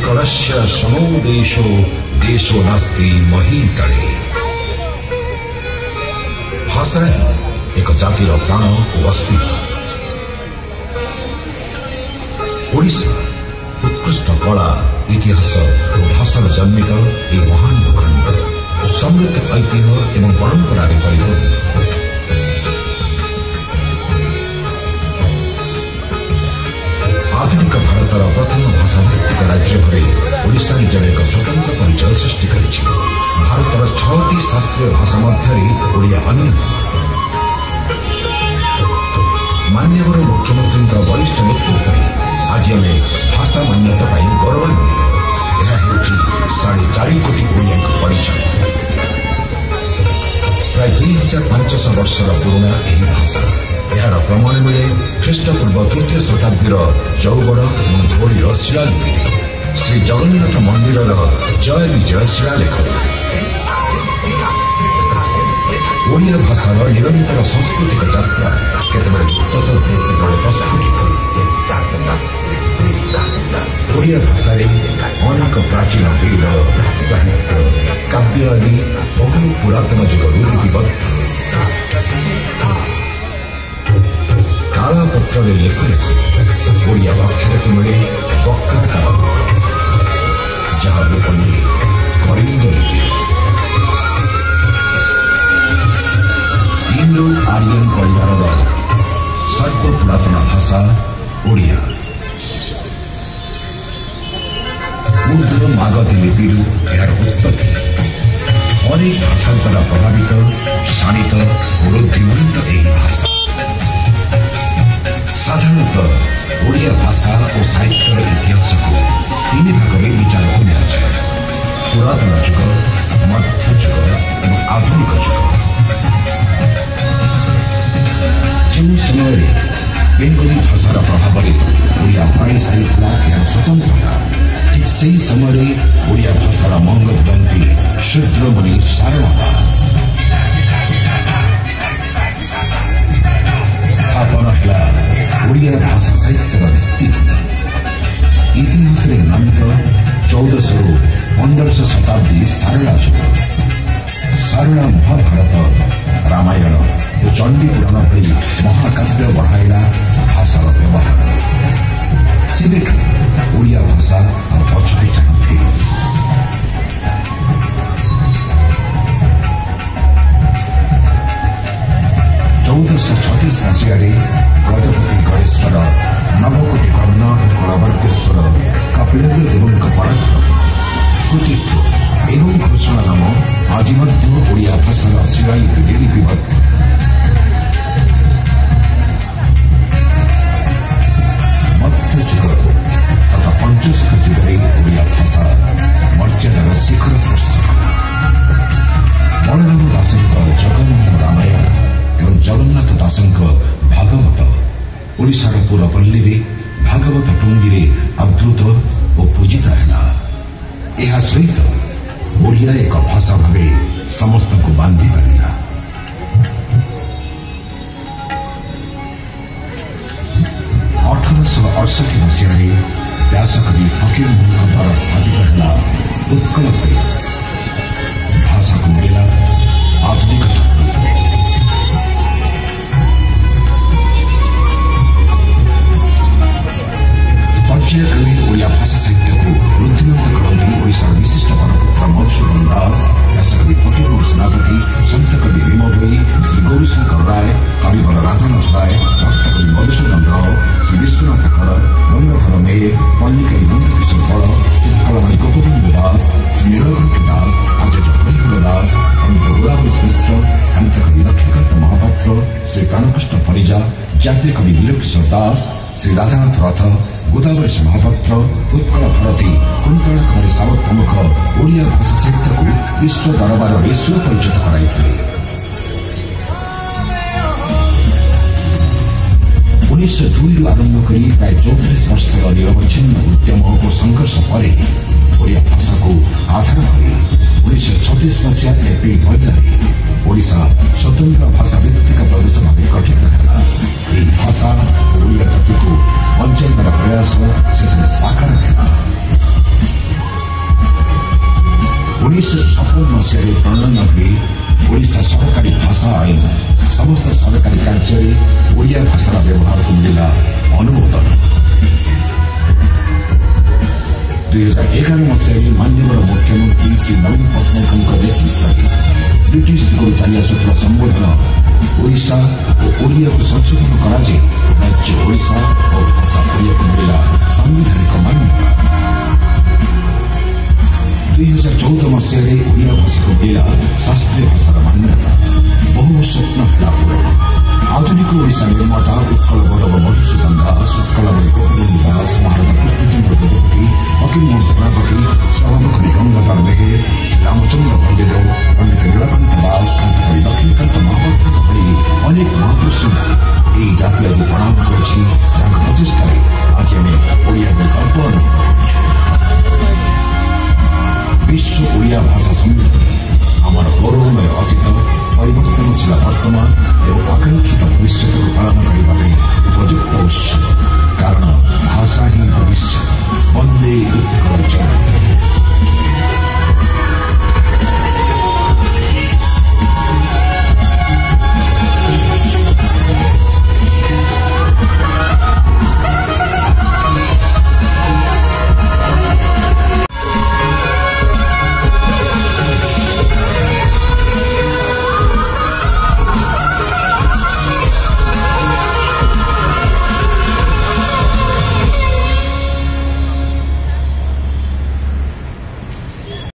कलस्य समो देशो देशो नास्ति मही तले। भाषा ही एक जातिर प्राण और अस्तित्व। ओडिशा उत्कृष्ट कला इतिहास और भाषा जन्मित एक महान भूखंड समृद्ध ऐतिह्य एवं परंपरा परिपूर्ण। आधुनिक भारतर प्रथम भाषा भित्तिक राज्य भावे ओडिशा निजर एक स्वतंत्र परिचय सृष्टि करिछि। भारतर 6टी शास्त्रीय भाषा मध्य ओडिया अन्यतम। मान्यवर मुख्यमंत्री वरिष्ठ नेतृत्व आज आम भाषा मान्यता गौरवान्वित। यह 4.5 कोटी ओडिया परिचय। प्राय 2500 वर्षर पुराना यह भाषा। यार प्रमाण मिले ख्रीष्टपूर्व 3य शताब्दीर चौगड़ और धौलीर शिलालिपि श्री जगन्नाथ मंदिर जय विजय शिलालेख। ओडिया भाषार निरंतर सांस्कृतिक यात्रा केतबेले गुप्त तो केतबेले प्रस्फुटित। ओडिया भाषा अनेक प्राचीन वेद साहित्य काव्य आदि बहु पुरातन जुगरू लिपिबद्ध। तालपत्र लेखन ओडिया अक्षर को मिले वक्रकार जहाँ लोकनी कलिंग लिपि। इंडो आर्यन परिवार सर्व पुरातन भाषा ओडिया। ऊर्ध्व मागधी लिपि यार उत्पत्ति। अनेक भाषा द्वारा प्रभावित शाणित और रुद्धिमंत यह भाषा। साधारणतः ओडिया भाषा और साहित्यर इतिहास को 3 भाग में विचार को लिया जाए। पुरातन जुग, मध्य जुग और आधुनिक जुग। जो समय बेंगली भाषार प्रभाव में ओडिया पाई सारी यार स्वतंत्रता ठीक से समय ओडिया भाषार मंग दंती शूद्रमणि सारला दास स्थापना है ओडिया भाषा साहित्यर भित्ति। इतिहास नामित 1400 ରୁ 1500 शताब्दी सारला जुग। सारला महाभारत, रामायण और चंडी पुराण भली महाकाव्य बढ़ाइला भाषार व्यवहार। से ओडिया भाषा और पछरे चाहते। 1436 मसीह गजपति गणेश्वर नवकोटि कर्ण और कलावर्गेश्वर कपिलेन्द्र देवों पराक्रम कृतित्व एवं घोषणा नाम आज ओडिया भाषार शिलालिपि लिपिबद्ध। मध्य जुग तथा पंचशख जुगे ओडिया भाषा मर्यादार शिखर स्पर्श। बलराम दासों जगन्नाथ रामायण एवं जगन्नाथ दासों भागवत ओडिशार पुरपल्ली में भागवत टुंगी अद्भुत और पूजित है। यह सहित ओडिया एक भाषा भाव समस्त को बांधि पारा। 1868 मसीह व्यासकवि फकीरमोहन द्वारा स्थापित है उत्कल प्रेस। भाषा को मिला आधुनिकता। पर्यायक्रमे ओडिया भाषा साहित्य को वृद्धिमंत करते ओडिशार विशिष्ट परपुत्र मधुसूदन दास, व्यासकवि फकीरमोहन सेनापति, संत कवि भीम भोई, श्री गौरीशंकर राय, कविवर राधानाथ राय, भक्तकवि मधुसूदन राव, श्री विश्वनाथ कर, गंगाधर मेयर, पंडित नंदकिशोर बड़, उत्कलमणि गोपबंधु दास, श्री नीलकंठ दास, आचार्य हरिहर दास, पंडित गोदावरी मिश्र, अंतकवि लक्ष्मीकांत महापात्र, श्री प्राणकृष्ण परिजा, जातीय कवि नीलकिशोर दास, श्री राधानाथ रथ, गोदावरी महापात्र, उत्कल भारती, कुंतला कुमारी सावत प्रमुख ओडिया भाषा साहित्य को विश्व दरबार में सुपरिचित कराई। 1902 आरंभ कर प्राय 34 वर्षर निरवच्छिन्न उद्यम और संघर्ष पर ओडिया भाषा को आधार कर 1936 मसीहा एप्रिल 15 ओडिशा स्वतंत्र भाषा भित्तिक प्रदेश भाव गठित है। यह भाषा ओडिया जाति को बचाइबार प्रयास शेष साकार है। 1956 ମସିହାରେ ପ୍ରଣୟନ ହୁଏ ଓଡ଼ିଶା ସରକାରୀ ଭାଷା ଆଇନ। ସମସ୍ତ ସରକାରୀ କାର୍ଯ୍ୟରେ ଓଡ଼ିଆ ଭାଷାର ବ୍ୟବହାରକୁ ମିଳିଲା ଅନୁମୋଦନ। 2011 ମସିହାରେ ମାନ୍ୟବର ମୁଖ୍ୟମନ୍ତ୍ରୀ ଶ୍ରୀ ନବୀନ ପଟ୍ଟନାୟକଙ୍କ ନେତୃତ୍ୱରେ ବ୍ରିଟିଶ ଯୁଗରୁ ଚାଲି ଆସୁଥିବା ସମ୍ବୋଧନ ଓଡ଼ିଶା ଓ ଓଡ଼ିଆକୁ ସଂଶୋଧନ କରାଯାଇ ରାଜ୍ୟ ଓଡ଼ିଶା ଓ ଭାଷା ଓଡ଼ିଆକୁ ମିଳିଲା ସାମ୍ବିଧାନିକ ମାନ୍ୟତା। 2014 ମସିହାରେ ଓଡ଼ିଆ ଭାଷାକୁ ମିଳିଲା ଶାସ୍ତ୍ରୀୟ ଭାଷାର ମାନ୍ୟତା। ବହୁ ସ୍ୱପ୍ନ ହେଲା ପୂରଣ। ଆଧୁନିକ ଓଡ଼ିଶା ନିର୍ମାତା ଉତ୍କଳ ଗୌରବ